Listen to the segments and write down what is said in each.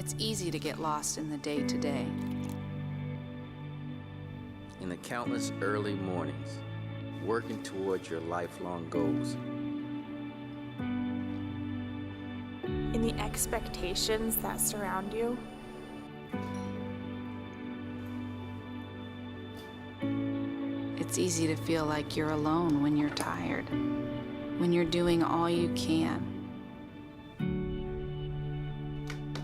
It's easy to get lost in the day-to-day. In the countless early mornings, working towards your lifelong goals. In the expectations that surround you. It's easy to feel like you're alone when you're tired, when you're doing all you can.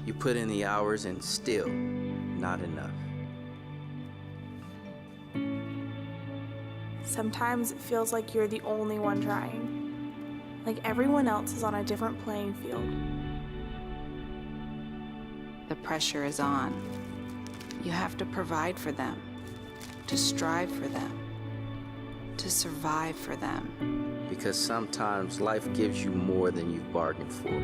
You put in the hours and still not enough. Sometimes it feels like you're the only one trying, like everyone else is on a different playing field. The pressure is on. You have to provide for them, to strive for them, to survive for them. Because sometimes life gives you more than you've bargained for.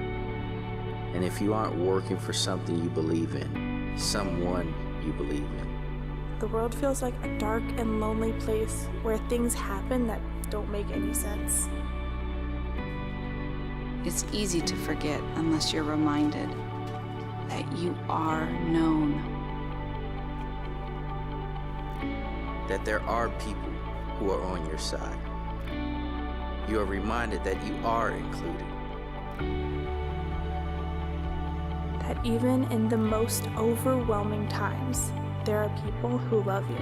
And if you aren't working for something you believe in, someone you believe in. The world feels like a dark and lonely place where things happen that don't make any sense. It's easy to forget unless you're reminded that you are known. That there are people who are on your side. You are reminded that you are included. That even in the most overwhelming times, there are people who love you.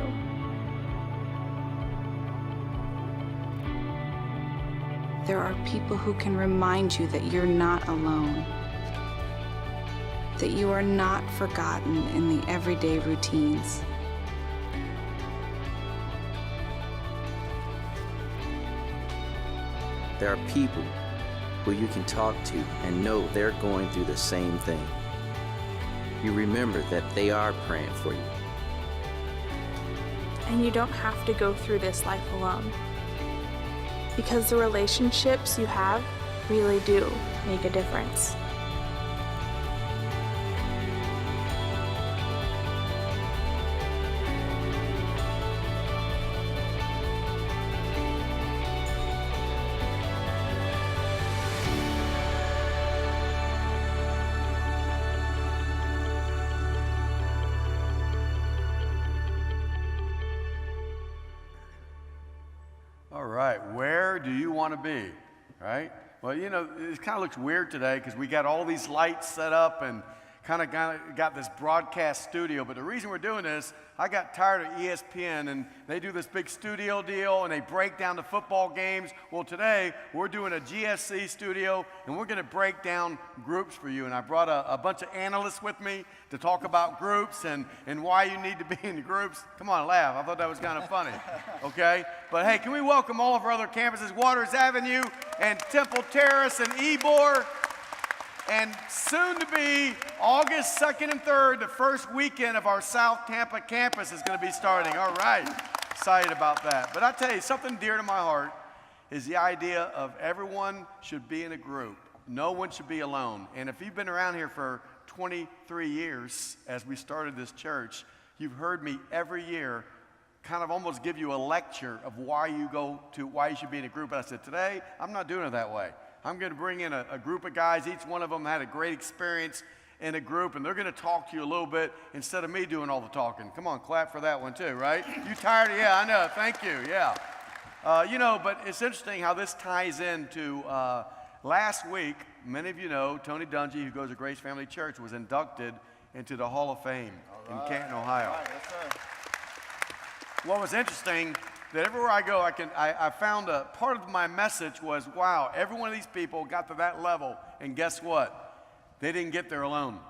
There are people who can remind you that you're not alone, that you are not forgotten in the everyday routines. There are people who you can talk to and know they're going through the same thing. You remember that they are praying for you. And you don't have to go through this life alone. Because the relationships you have really do make a difference. All right, where do you want to be, right? Well, you know, it kind of looks weird today because we got all these lights set up and kind of got this broadcast studio. But the reason we're doing this, I got tired of ESPN, and they do this big studio deal, and they break down the football games. Well, today, we're doing a GSC studio, and we're going to break down groups for you. And I brought a bunch of analysts with me to talk about groups and why you need to be in the groups. Come on, laugh. I thought that was kind of funny, okay? But, hey, can we welcome all of our other campuses, Waters Avenue and Temple Terrace and Ybor? And soon to be August 2nd and 3rd, the first weekend of our South Tampa campus is going to be starting. All right, excited about that. But I tell you, something dear to my heart is the idea of everyone should be in a group. No one should be alone. And if you've been around here for 23 years as we started this church, you've heard me every year kind of almost give you a lecture of why you should be in a group. And I said, today, I'm not doing it that way. I'm going to bring in a group of guys. Each one of them had a great experience in a group, and they're going to talk to you a little bit instead of me doing all the talking. Come on, clap for that one too, right? You tired? Yeah, I know. Thank you. Yeah. You know, but it's interesting how this ties into last week. Many of you know Tony Dungy, who goes to Grace Family Church, was inducted into the Hall of Fame in Canton, Ohio. All right, yes, sir. What was interesting, that everywhere I go, I found a part of my message was, wow, every one of these people got to that level, and guess what? They didn't get there alone.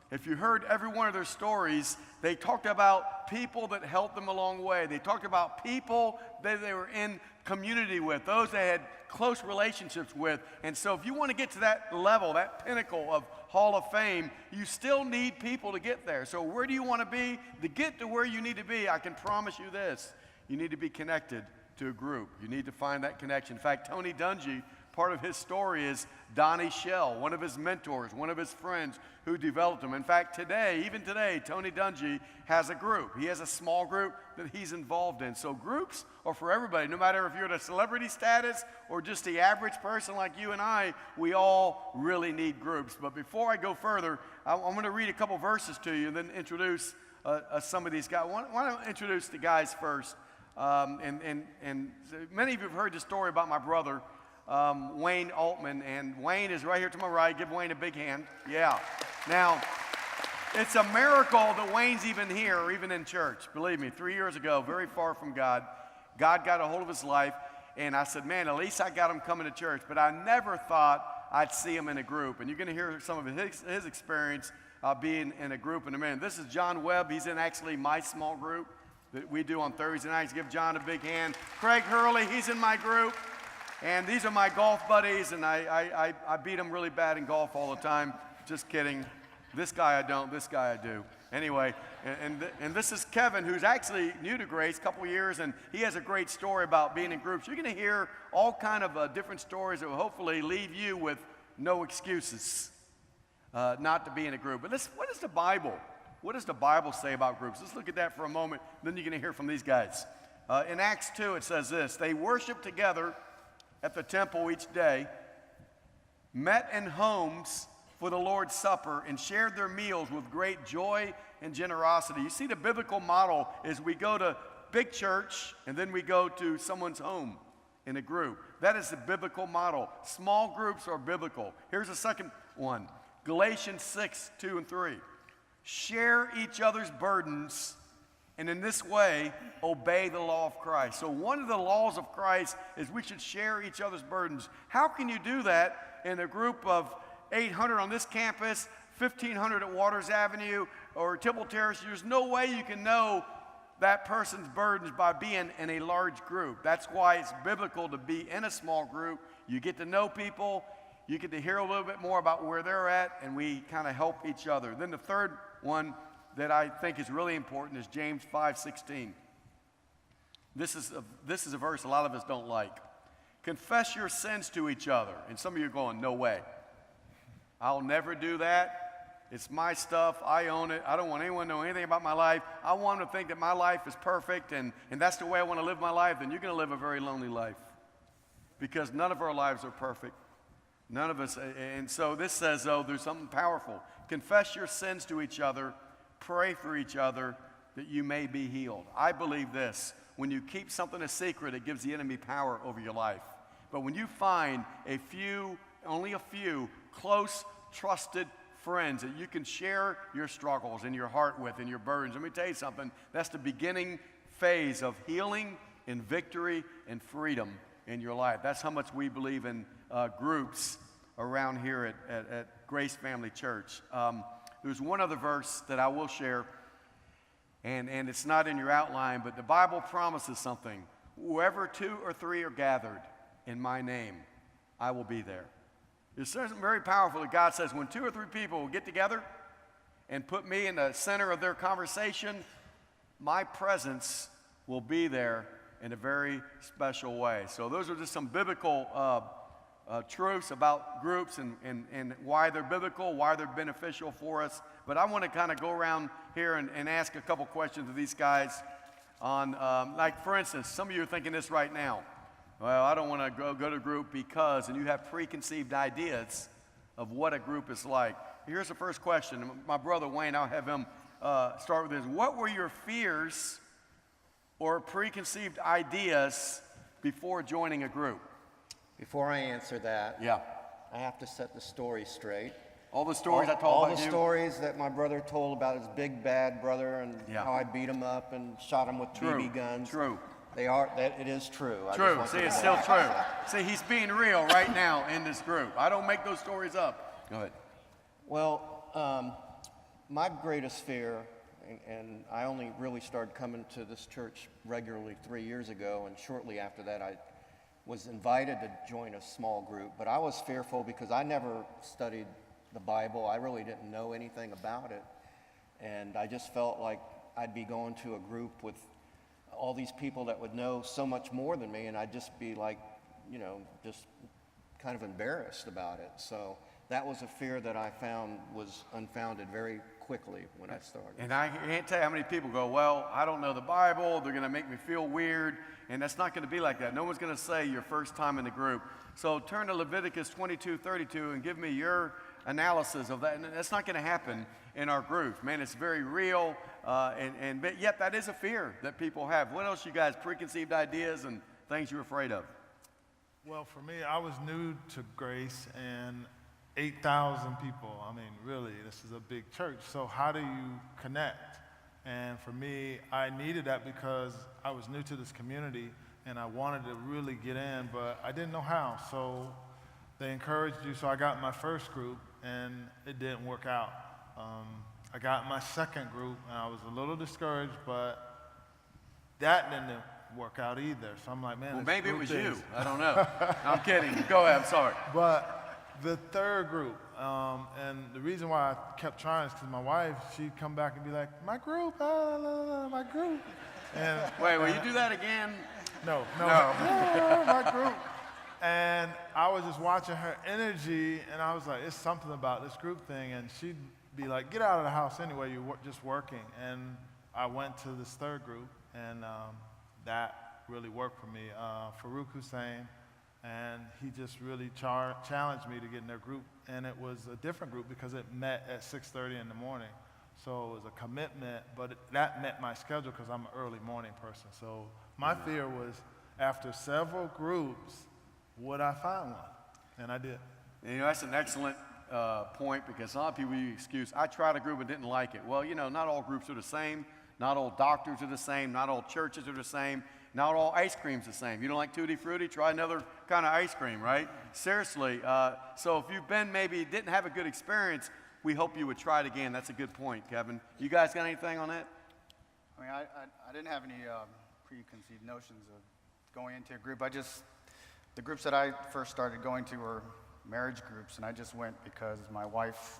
If you heard every one of their stories, they talked about people that helped them along the way. They talked about people that they were in community with, those they had close relationships with. And so if you want to get to that level, that pinnacle of Hall of Fame, you still need people to get there. So where do you want to be? To get to where you need to be, I can promise you this. You need to be connected to a group. You need to find that connection. In fact, Tony Dungy part of his story is Donnie Shell, one of his mentors, one of his friends who developed him. In fact, today, even today, Tony Dungy has a group. He has a small group that he's involved in. So groups are for everybody, no matter if you're at a celebrity status or just the average person like you and I, we all really need groups. But before I go further, I'm going to read a couple verses to you and then introduce some of these guys. Why don't I introduce the guys first? And many of you have heard the story about my brother, Wayne Altman, and Wayne is right here to my right. Give Wayne a big hand. Yeah. Now, it's a miracle that Wayne's even here, or even in church. Believe me, 3 years ago, very far from God, God got a hold of his life, and I said, man, at least I got him coming to church. But I never thought I'd see him in a group. And you're going to hear some of his experience being in a group in a minute. This is John Webb. He's in actually my small group that we do on Thursday nights. Give John a big hand. Craig Hurley, he's in my group. And these are my golf buddies, and I beat them really bad in golf all the time. Just kidding. This guy I don't, this guy I do. Anyway, and this is Kevin, who's actually new to Grace, a couple years, and he has a great story about being in groups. You're going to hear all kind of different stories that will hopefully leave you with no excuses not to be in a group. But what does the Bible say about groups? Let's look at that for a moment, then you're going to hear from these guys. In Acts 2, it says this: they worshiped together at the temple each day, met in homes for the Lord's Supper, and shared their meals with great joy and generosity. You see, the biblical model is we go to big church, and then we go to someone's home in a group. That is the biblical model. Small groups are biblical. Here's a second one. Galatians 6, 2 and 3. Share each other's burdens, and in this way, obey the law of Christ. So one of the laws of Christ is we should share each other's burdens. How can you do that in a group of 800 on this campus, 1,500 at Waters Avenue, or Temple Terrace? There's no way you can know that person's burdens by being in a large group. That's why it's biblical to be in a small group. You get to know people, you get to hear a little bit more about where they're at, and we kind of help each other. Then the third one that I think is really important is James 5:16. This is a verse a lot of us don't like. Confess your sins to each other. And some of you are going, no way. I'll never do that. It's my stuff. I own it. I don't want anyone to know anything about my life. I want them to think that my life is perfect, and that's the way I want to live my life. Then you're going to live a very lonely life, because none of our lives are perfect. None of us. And so this says, though, there's something powerful. Confess your sins to each other. Pray for each other that you may be healed. I believe this. When you keep something a secret, it gives the enemy power over your life. But when you find only a few close, trusted friends that you can share your struggles and your heart with and your burdens, let me tell you something, that's the beginning phase of healing and victory and freedom in your life. That's how much we believe in groups around here at Grace Family Church. There's one other verse that I will share, and it's not in your outline, but the Bible promises something. Wherever 2 or 3 are gathered in my name, I will be there. It's something very powerful that God says when 2 or 3 people will get together and put me in the center of their conversation, my presence will be there in a very special way. So those are just some biblical truths about groups and why they're biblical, why they're beneficial for us. But I want to kind of go around here and ask a couple questions of these guys on, like for instance, some of you are thinking this right now. Well, I don't want to go to a group because, and you have preconceived ideas of what a group is like. Here's the first question. My brother Wayne, I'll have him start with this. What were your fears or preconceived ideas before joining a group? Before I answer that, Yeah. I have to set the story straight. All the stories I told all about the you? stories that my brother told about his big bad brother and Yeah. how I beat him up and shot him with BB guns. True. It is true. I just True. want See, you to it's know. still true. See, he's being real right now in this group. I don't make those stories up. Go ahead. Well, my greatest fear, and I only really started coming to this church regularly 3 years ago, and shortly after that I was invited to join a small group, but I was fearful because I never studied the Bible. I really didn't know anything about it, and I just felt like I'd be going to a group with all these people that would know so much more than me, and I'd just be like, just kind of embarrassed about it. So that was a fear that I found was unfounded very quickly when I started. And I can't tell you how many people go, well, I don't know the Bible, they're going to make me feel weird, and that's not going to be like that. No one's going to say your first time in the group. So turn to Leviticus 22:32 and give me your analysis of that. And that's not going to happen in our groups. Man, it's very real, but yet that is a fear that people have. What else you guys, preconceived ideas and things you're afraid of? Well, for me, I was new to Grace, and 8,000 people. I mean, really, this is a big church. So how do you connect? And for me, I needed that because I was new to this community, and I wanted to really get in, but I didn't know how. So they encouraged you. So I got my first group, and it didn't work out. I got my second group, and I was a little discouraged, but that didn't work out either. So I'm like, man, Well, this maybe it group was thing you. is- I don't know. I'm kidding. Go ahead. I'm sorry. But the third group, and the reason why I kept trying is because my wife, she'd come back and be like, my group, my group. And Wait, will you do that again? no, my group. And I was just watching her energy, and I was like, it's something about this group thing. And she'd be like, get out of the house anyway, you're just working. And I went to this third group, and that really worked for me. Farouk Hussein, and he just really challenged me to get in their group. And it was a different group because it met at 6:30 in the morning. So it was a commitment, but that met my schedule because I'm an early morning person. So my fear was after several groups, would I find one? And I did. And, you know, that's an excellent point because a lot of people use the excuse, I tried a group and didn't like it. Well, you know, not all groups are the same. Not all doctors are the same. Not all churches are the same. Not all ice cream's the same. You don't like Tutti Frutti? Try another kind of ice cream, right? Seriously. So if you've been maybe didn't have a good experience, we hope you would try it again. That's a good point, Kevin. You guys got anything on that? I mean, I didn't have any preconceived notions of going into a group. The groups that I first started going to were marriage groups, and I just went because my wife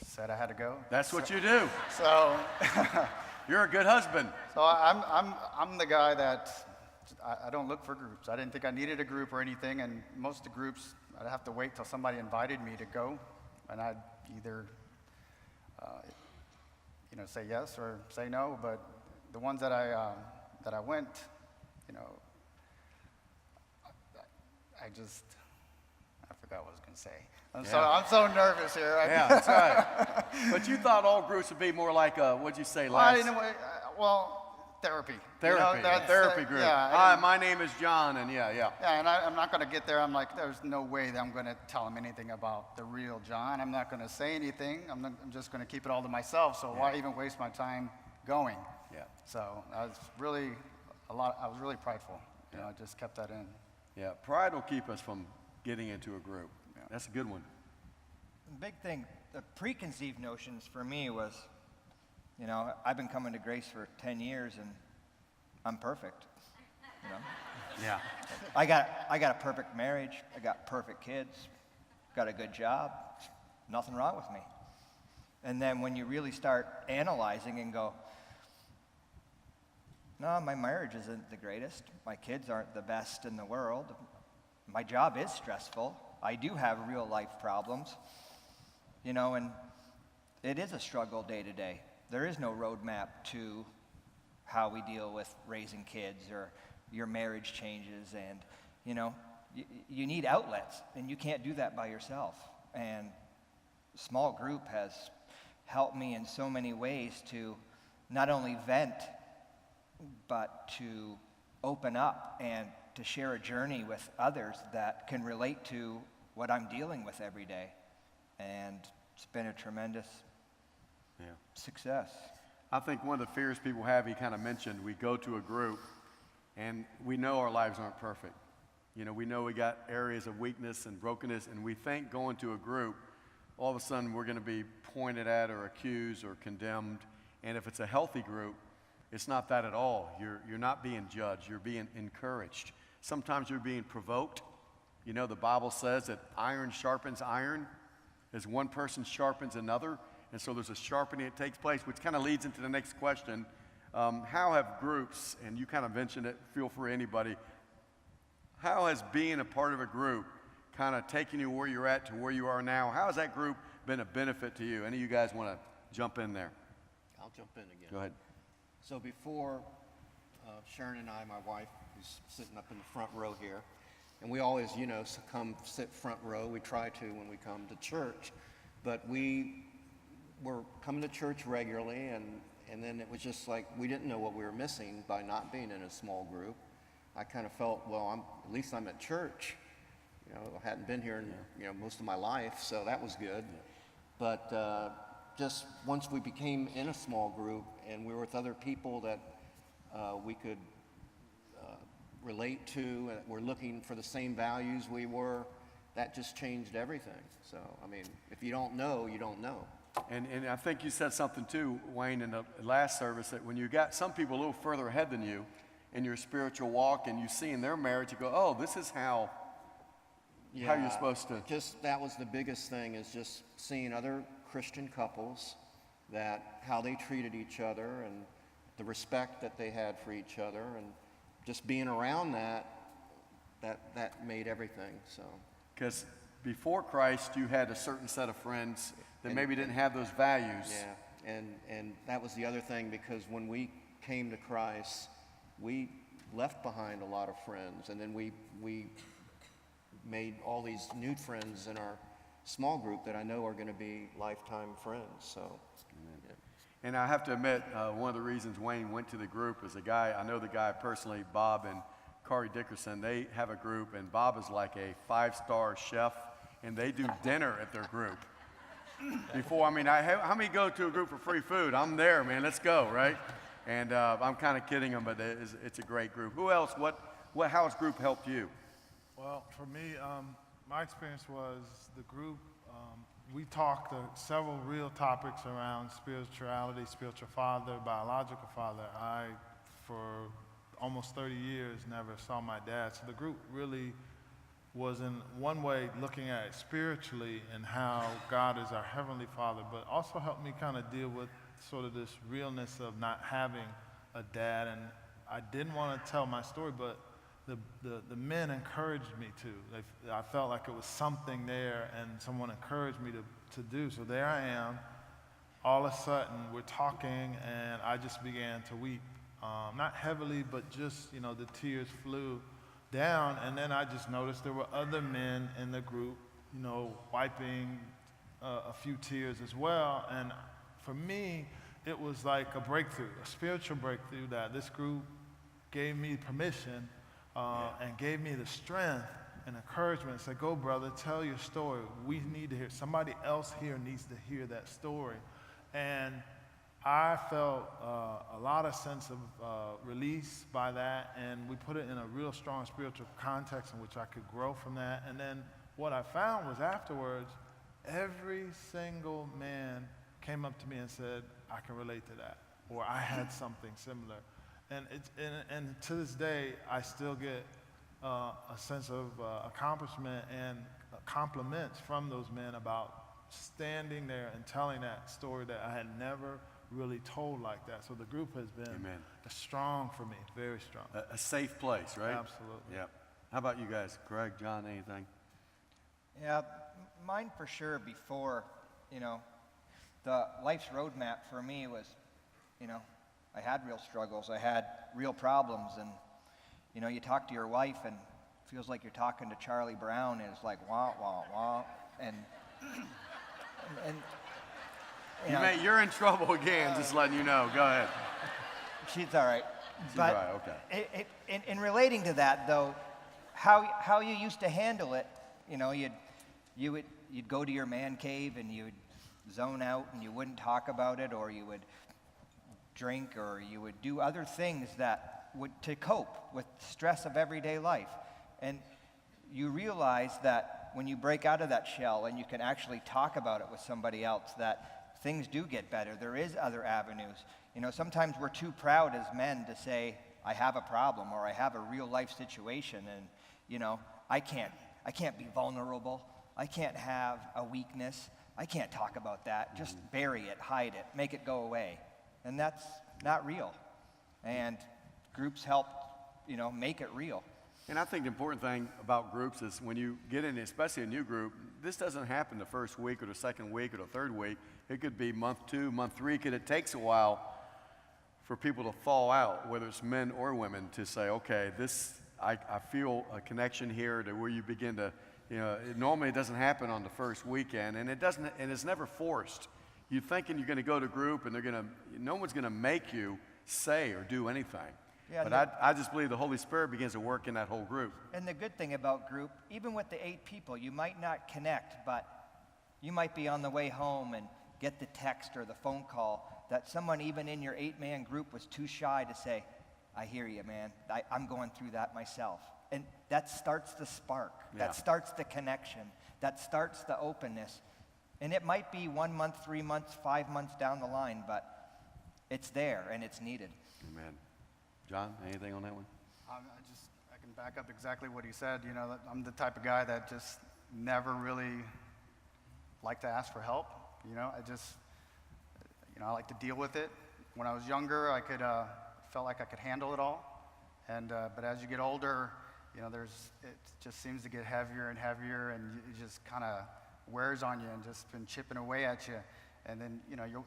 said I had to go. That's what you do. So, You're a good husband. so I'm the guy that I don't look for groups. I didn't think I needed a group or anything, and most of the groups I'd have to wait till somebody invited me to go, and I'd either say yes or say no. But the ones that I went, you know, I forgot what I was going to say. I'm so nervous here. Yeah, that's right. But you thought all groups would be more like what'd you say Well, I last? didn't know, therapy. Therapy, You know, that's, therapy group. Yeah, Hi, my name is John, and yeah. yeah, and I'm not going to get there. I'm like, there's no way that I'm going to tell him anything about the real John. I'm not going to say anything. I'm just going to keep it all to myself. So why even waste my time going? Yeah. So I was really prideful. You know, I just kept that in. Yeah, pride will keep us from getting into a group. Yeah. That's a good one. The big thing, the preconceived notions for me was, you know, I've been coming to Grace for 10 years and I'm perfect. You know? Yeah. I got a perfect marriage, I got perfect kids, got a good job, nothing wrong with me. And then when you really start analyzing and go, no, my marriage isn't the greatest, my kids aren't the best in the world, my job is stressful, I do have real life problems, you know, and it is a struggle day to day. There is no roadmap to how we deal with raising kids or your marriage changes, and you know, you need outlets, and you can't do that by yourself. And small group has helped me in so many ways to not only vent, but to open up and to share a journey with others that can relate to what I'm dealing with every day. And it's been a tremendous success. I think one of the fears people have, he kind of mentioned, we go to a group and we know our lives aren't perfect. You know, we know we got areas of weakness and brokenness, and we think going to a group, all of a sudden we're going to be pointed at or accused or condemned. And if it's a healthy group, it's not that at all. You're not being judged. You're being encouraged. Sometimes you're being provoked. You know, the Bible says that iron sharpens iron as one person sharpens another. And so there's a sharpening that takes place, which kind of leads into the next question. How have groups, and you kind of mentioned it, feel free anybody, how has being a part of a group kind of taking you where you're at to where you are now. How has that group been a benefit to you? Any of you guys want to jump in there? I'll jump in again. Go ahead. So before Sharon and I, my wife, who's sitting up in the front row here, and we always, come sit front row. We try to when we come to church, but we were coming to church regularly, and then it was just like we didn't know what we were missing by not being in a small group. I kind of felt, well, at least I'm at church. I hadn't been here in most of my life, so that was good. But just once we became in a small group and we were with other people that we could relate to and were looking for the same values we were, that just changed everything. So, I mean, if you don't know, you don't know. And I think you said something too, Wayne, in the last service, that when you got some people a little further ahead than you in your spiritual walk and you see in their marriage, you go, oh, this is how you're supposed to. Just that was the biggest thing, is just seeing other Christian couples, how they treated each other and the respect that they had for each other, and just being around that made everything. So. Because before Christ, you had a certain set of friends that maybe didn't have those values. Yeah, and that was the other thing, because when we came to Christ, we left behind a lot of friends, and then we made all these new friends in our small group that I know are going to be lifetime friends. So. Yeah. And I have to admit, one of the reasons Wayne went to the group is I know the guy personally, Bob and Kari Dickerson. They have a group, and Bob is like a 5-star chef, and they do dinner at their group. How many go to a group for free food? I'm there, man. Let's go, right? And I'm kind of kidding them, but it's a great group. Who else? How has group helped you? Well, for me, my experience was the group. We talked several real topics around spirituality, spiritual father, biological father. I, for almost 30 years, never saw my dad. So the group really was in one way looking at it spiritually and how God is our Heavenly Father, but also helped me kind of deal with sort of this realness of not having a dad. And I didn't want to tell my story, but the men encouraged me to. I felt like it was something there, and someone encouraged me to do. So there I am. All of a sudden, we're talking, and I just began to weep. Not heavily, but just, the tears flew down. And then I just noticed there were other men in the group, wiping a few tears as well. And for me, it was like a breakthrough, a spiritual breakthrough, that this group gave me permission and gave me the strength and encouragement. Said, go, brother, tell your story. We need to hear. Somebody else here needs to hear that story. And I felt a lot of sense of release by that, and we put it in a real strong spiritual context in which I could grow from that. And then what I found was afterwards, every single man came up to me and said, I can relate to that, or I had something similar. And to this day, I still get a sense of accomplishment and compliments from those men about standing there and telling that story that I had never really told like that. So the group has been strong for me, very strong. A safe place, right? Absolutely. Yeah. How about you guys? Greg, John, anything? Yeah, mine for sure before, the life's roadmap for me was, I had real struggles, I had real problems, and, you talk to your wife and it feels like you're talking to Charlie Brown, and it's like, wah, wah, wah, and You're in trouble again, just letting you know. Go ahead. She's all right. She's all right, okay. In relating to that, though, how you used to handle it, you'd go to your man cave and you'd zone out and you wouldn't talk about it, or you would drink, or you would do other things to cope with stress of everyday life. And you realize that when you break out of that shell and you can actually talk about it with somebody else, that things do get better. There is other avenues. Sometimes we're too proud as men to say, I have a problem, or I have a real life situation, and, I can't be vulnerable. I can't have a weakness. I can't talk about that. Just bury it, hide it, make it go away. And that's not real. And groups help, make it real. And I think the important thing about groups is when you get in, especially a new group, this doesn't happen the first week or the second week or the third week. It could be month 2, month 3, because it takes a while for people to thaw out, whether it's men or women, to say, okay, I feel a connection here, to where you begin to, normally it doesn't happen on the first weekend, and it's never forced. You're thinking you're going to go to group, and no one's going to make you say or do anything. Yeah, but I just believe the Holy Spirit begins to work in that whole group. And the good thing about group, even with the 8 people, you might not connect, but you might be on the way home and get the text or the phone call that someone even in your 8-man group was too shy to say, I hear you, man. I'm going through that myself. And that starts the spark. Yeah. That starts the connection. That starts the openness. And it might be 1 month, 3 months, 5 months down the line, but it's there and it's needed. Amen. John, anything on that one? I can back up exactly what he said. I'm the type of guy that just never really liked to ask for help. I like to deal with it. When I was younger, I felt like I could handle it all. But as you get older, it just seems to get heavier and heavier, and it just kind of wears on you and just been chipping away at you. And then,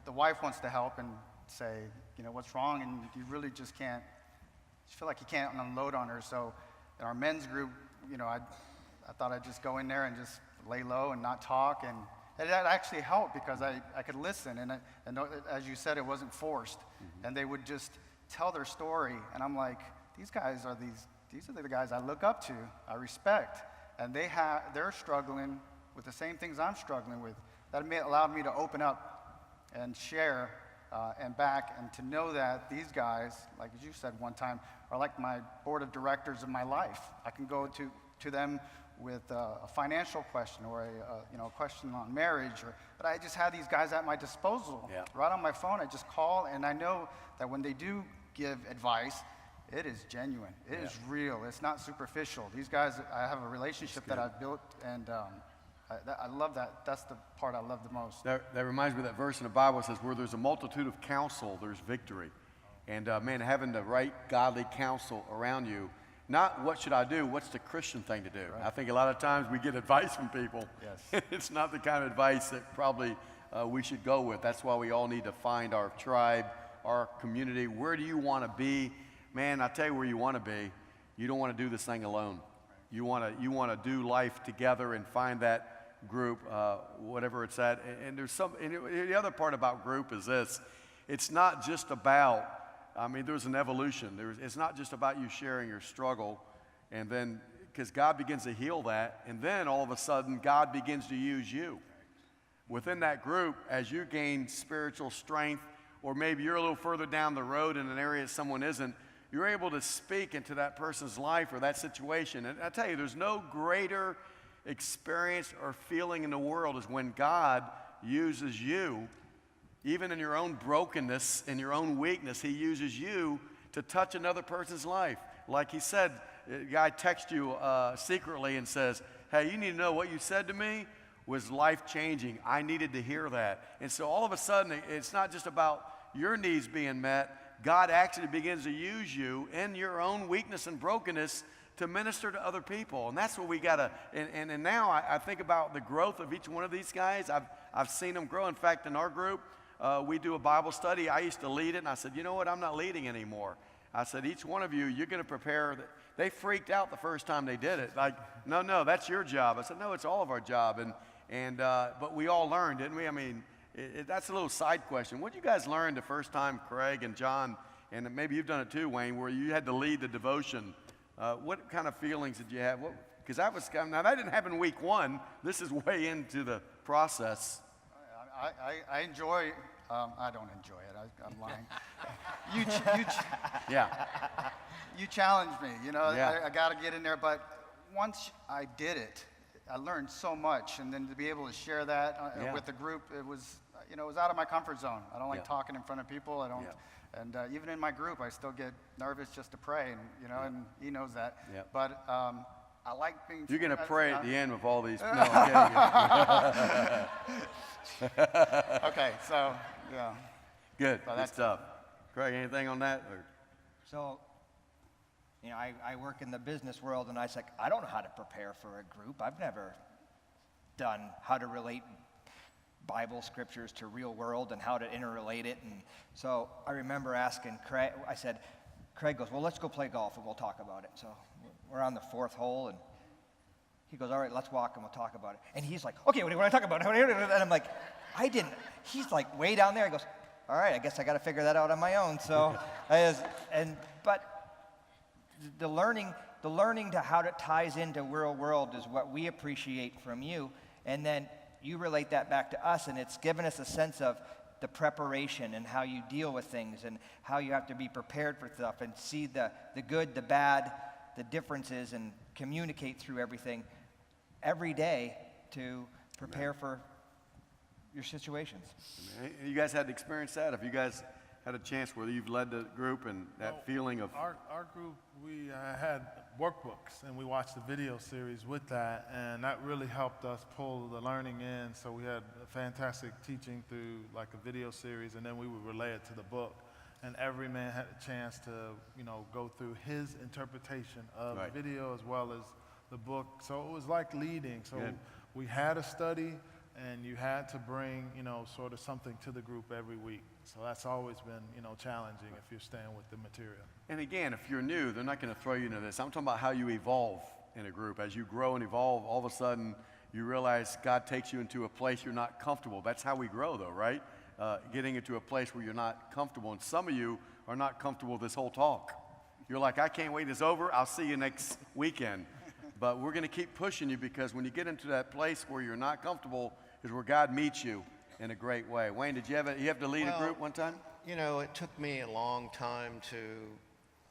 the wife wants to help and say, what's wrong? And you really just can't. You feel like you can't unload on her. So in our men's group, I thought I'd just go in there and just lay low and not talk. And that actually helped because I could listen. And as you said, it wasn't forced. Mm-hmm. And they would just tell their story. And I'm like, these are the guys I look up to, I respect. And they're struggling with the same things I'm struggling with. That allowed me to open up and share and to know that these guys, like as you said one time, are like my board of directors of my life. I can go to them with a financial question or a question on marriage, but I just have these guys at my disposal. Yeah. Right on my phone, I just call, and I know that when they do give advice, it is genuine. It is real. It's not superficial. These guys, I have a relationship that I've built, and I love that. That's the part I love the most. That reminds me of that verse in the Bible that says, where there's a multitude of counsel, there's victory. And having the right godly counsel around you, not what should I do, what's the Christian thing to do? Right. I think a lot of times we get advice from people. Yes. It's not the kind of advice that probably we should go with. That's why we all need to find our tribe, our community. Where do you want to be? Man, I tell you where you want to be. You don't want to do this thing alone. You want to do life together and find that group, whatever it's at. And the other part about group is this. It's not just about, there's an evolution. It's not just about you sharing your struggle, and then, because God begins to heal that, and then all of a sudden, God begins to use you. Within that group, as you gain spiritual strength, or maybe you're a little further down the road in an area someone isn't, you're able to speak into that person's life or that situation. And I tell you, there's no greater experience or feeling in the world is when God uses you, even in your own brokenness, in your own weakness, he uses you to touch another person's life. Like he said, a guy texts you secretly and says, hey, you need to know what you said to me was life-changing. I needed to hear that. And so all of a sudden, it's not just about your needs being met. God actually begins to use you in your own weakness and brokenness to minister to other people. And that's what we got to, and now I think about the growth of each one of these guys. I've seen them grow. In fact, in our group, we do a Bible study. I used to lead it, and I said, you know what, I'm not leading anymore. I said, each one of you, you're going to prepare. They freaked out the first time they did it. Like, no, that's your job. I said, no, it's all of our job. But we all learned, didn't we? That's a little side question. What did you guys learn the first time, Craig and John, and maybe you've done it too, Wayne, where you had to lead the devotion? What kind of feelings did you have? Because now that didn't happen week 1. This is way into the process. I enjoy. I don't enjoy it. I'm lying. You challenged me. Yeah. I got to get in there. But once I did it, I learned so much, and then to be able to share that with the group, it was out of my comfort zone. I don't like talking in front of people. I don't. Yeah. And even in my group, I still get nervous just to pray, and he knows that. Yeah. But I like being. You're gonna pray at the end with all these. No, I'm kidding. Okay, so yeah. Good. So that's tough. Craig, anything on that? Or? So You know, I work in the business world, and I was like, I don't know how to prepare for a group. I've never done how to relate Bible scriptures to real world and how to interrelate it. And so I remember asking Craig, I said, Craig goes, well, let's go play golf and we'll talk about it. So we're on the 4th hole, and he goes, all right, let's walk and we'll talk about it. And he's like, okay, what do you want to talk about? And I'm like, he's like way down there. He goes, all right, I guess I got to figure that out on my own. So, but the learning to how it ties into real world is what we appreciate from you. And then you relate that back to us, and it's given us a sense of the preparation and how you deal with things and how you have to be prepared for stuff and see the good, the bad, the differences, and communicate through everything every day to prepare for your situations. You guys had to experience that. If you guys had a chance where you've led the group and that feeling of... Our group, we had workbooks, and we watched the video series with that, and that really helped us pull the learning in. So we had a fantastic teaching through like a video series, and then we would relay it to the book. And every man had a chance to, go through his interpretation of the video as well as the book. So it was like leading. So we had a study, and you had to bring, sort of something to the group every week. So that's always been, challenging if you're staying with the material. And again, if you're new, they're not going to throw you into this. I'm talking about how you evolve in a group. As you grow and evolve, all of a sudden you realize God takes you into a place you're not comfortable. That's how we grow, though, right? Getting into a place where you're not comfortable. And some of you are not comfortable with this whole talk. You're like, I can't wait, it's over. I'll see you next weekend. But we're going to keep pushing you, because when you get into that place where you're not comfortable is where God meets you in a great way. Wayne, did you have to lead a group one time? It took me a long time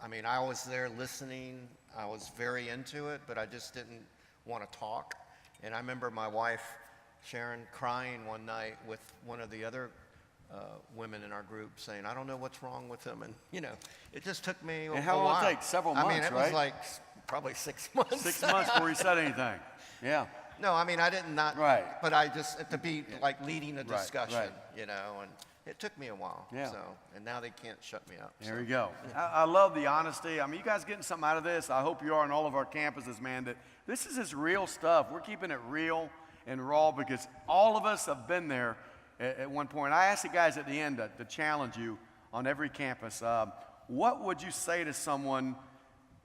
I was there listening. I was very into it, but I just didn't want to talk. And I remember my wife, Sharon, crying one night with one of the other women in our group saying, I don't know what's wrong with him. And, it just took me a while. And how long did it take? Several months, it right? was like probably 6 months. 6 months before he said anything. Yeah. No, I didn't not, right. But I just, to be like leading a discussion, right. And it took me a while. Yeah. So, and now they can't shut me up. There we go. I love the honesty. You guys getting something out of this. I hope you are on all of our campuses, man, that this is real stuff. We're keeping it real and raw, because all of us have been there at one point. I asked the guys at the end to challenge you on every campus. What would you say to someone?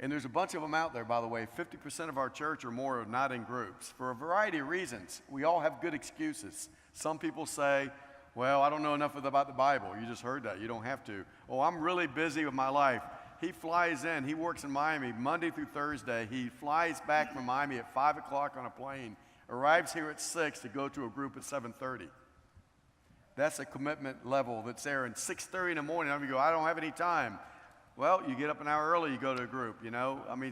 And there's a bunch of them out there, by the way. 50% of our church or more are not in groups for a variety of reasons. We all have good excuses. Some people say, well, I don't know enough about the Bible. You just heard that. You don't have to. Oh, I'm really busy with my life. He flies in. He works in Miami Monday through Thursday. He flies back from Miami at 5 o'clock on a plane, arrives here at 6 to go to a group at 7:30. That's a commitment level that's there. And 6:30 in the morning, I'm going to go, I don't have any time. Well, you get up an hour early, you go to a group,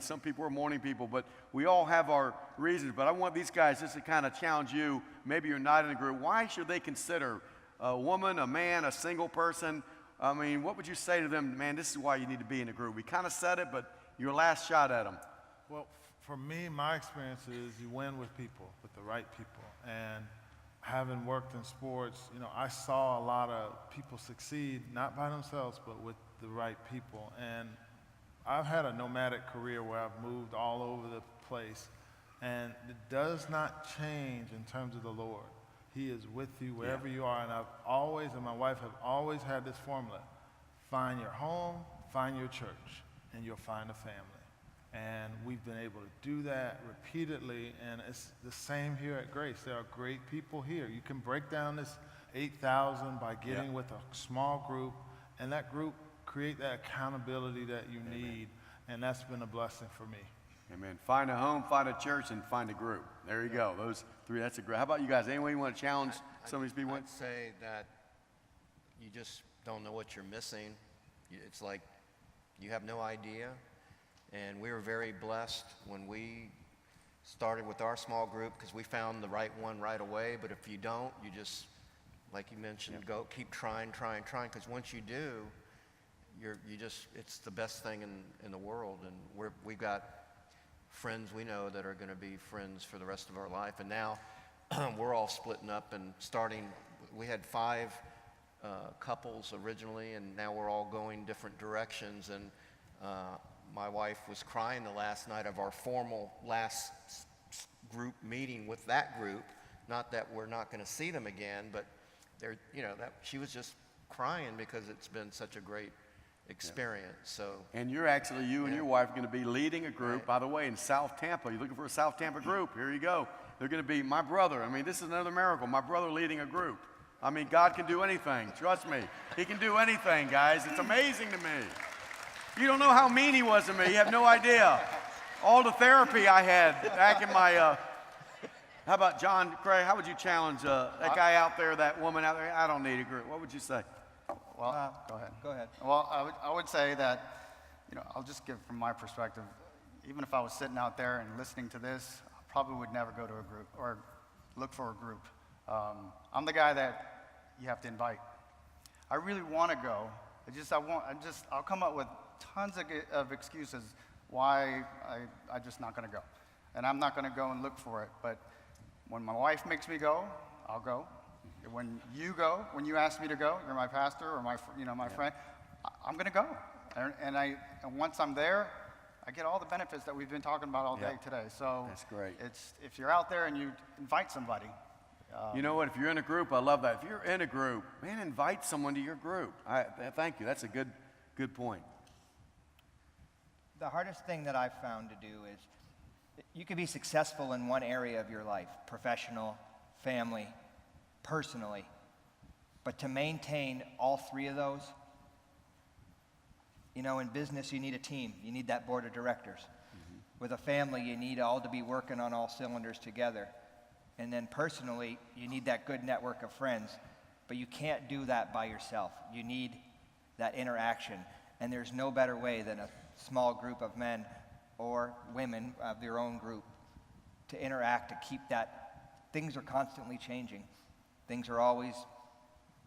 some people are morning people, but we all have our reasons. But I want these guys just to kind of challenge you. Maybe you're not in a group. Why should they consider a woman, a man, a single person? What would you say to them? Man, this is why you need to be in a group. We kind of said it, but your last shot at them. Well, for me, my experience is you win with people, with the right people. And having worked in sports, I saw a lot of people succeed, not by themselves, but with the right people. And I've had a nomadic career where I've moved all over the place, and it does not change in terms of the Lord. He is with you wherever you are, and I've always, and my wife have always had this formula: find your home, find your church, and you'll find a family. And we've been able to do that repeatedly, and it's the same here at Grace. There are great people here. You can break down this 8,000 by getting with a small group, and that group create that accountability that you need, and that's been a blessing for me. Amen. Find a home, find a church, and find a group. There you go. Those three, that's a great. How about you guys? Anyone you want to challenge some of these people? I'd say that you just don't know what you're missing. It's like you have no idea. And we were very blessed when we started with our small group, because we found the right one right away. But if you don't, you just, like you mentioned, go keep trying, because once you do, it's the best thing in the world. And we've got friends we know that are going to be friends for the rest of our life. And now we're all splitting up and starting. We had 5 couples originally, and now we're all going different directions. And my wife was crying the last night of our formal last group meeting with that group. Not that we're not going to see them again, but that she was just crying because it's been such a great experience. So. And you and your wife are going to be leading a group, by the way, in South Tampa. You're looking for a South Tampa group. Here you go. They're going to be my brother. I mean, this is another miracle. My brother leading a group. I mean, God can do anything. Trust me. He can do anything, guys. It's amazing to me. You don't know how mean he was to me. You have no idea. All the therapy I had back in my, how about John Craig? How would you challenge that guy out there, that woman out there? I don't need a group. What would you say? Well, go ahead. Go ahead. Well, I would say that, I'll just give from my perspective, even if I was sitting out there and listening to this, I probably would never go to a group or look for a group. I'm the guy that you have to invite. I really want to go. I'll come up with tons of excuses why I'm just not going to go. And I'm not going to go and look for it. But when my wife makes me go, I'll go. When you go, when you ask me to go, you're my pastor or my friend, I'm going to go. And once I'm there, I get all the benefits that we've been talking about all day today. So that's great. If you're out there and you invite somebody. You know what? If you're in a group, I love that. If you're in a group, man, invite someone to your group. Thank you. That's a good point. The hardest thing that I've found to do is you can be successful in one area of your life, professional, family, personally, but to maintain all three of those, in business you need a team. You need that board of directors. Mm-hmm. With a family, you need all to be working on all cylinders together. And then personally, you need that good network of friends, but you can't do that by yourself. You need that interaction, and there's no better way than a small group of men or women of their own group to interact, to keep that. Things are constantly changing. Things are always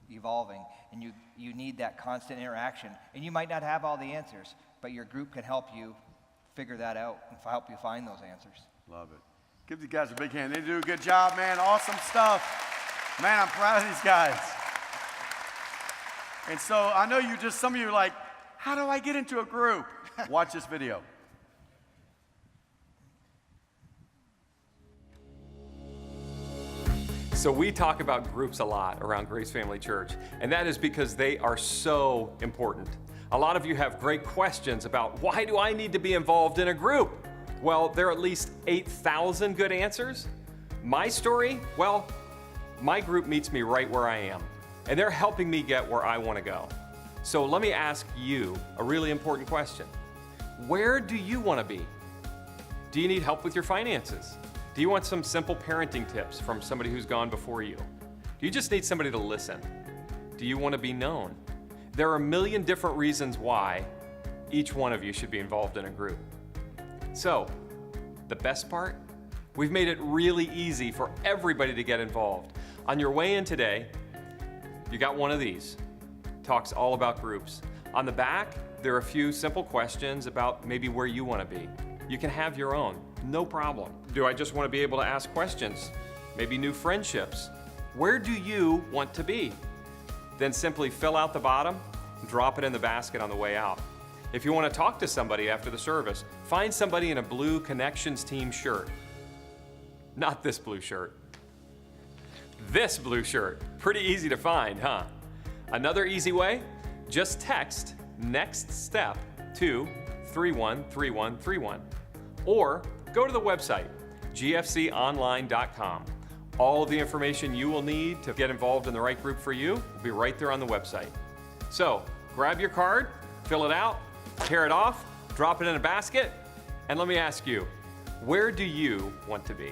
evolving, and you need that constant interaction. And you might not have all the answers, but your group can help you figure that out and help you find those answers. Love it. Give these guys a big hand. They do a good job, man. Awesome stuff. Man, I'm proud of these guys. And so I know some of you are like, how do I get into a group? Watch this video. So we talk about groups a lot around Grace Family Church, and that is because they are so important. A lot of you have great questions about why do I need to be involved in a group? Well, there are at least 8,000 good answers. My story, well, my group meets me right where I am, and they're helping me get where I want to go. So let me ask you a really important question. Where do you want to be? Do you need help with your finances? Do you want some simple parenting tips from somebody who's gone before you? Do you just need somebody to listen? Do you want to be known? There are a million different reasons why each one of you should be involved in a group. So, the best part? We've made it really easy for everybody to get involved. On your way in today, you got one of these. Talks all about groups. On the back, there are a few simple questions about maybe where you want to be. You can have your own, no problem. Do I just want to be able to ask questions? Maybe new friendships. Where do you want to be? Then simply fill out the bottom, drop it in the basket on the way out. If you want to talk to somebody after the service, find somebody in a blue Connections Team shirt. Not this blue shirt. This blue shirt. Pretty easy to find, huh? Another easy way? Just text NEXT STEP to 313131. Or go to the website, gfconline.com. All of the information you will need to get involved in the right group for you will be right there on the website. So, grab your card, fill it out, tear it off, drop it in a basket, and let me ask you, where do you want to be?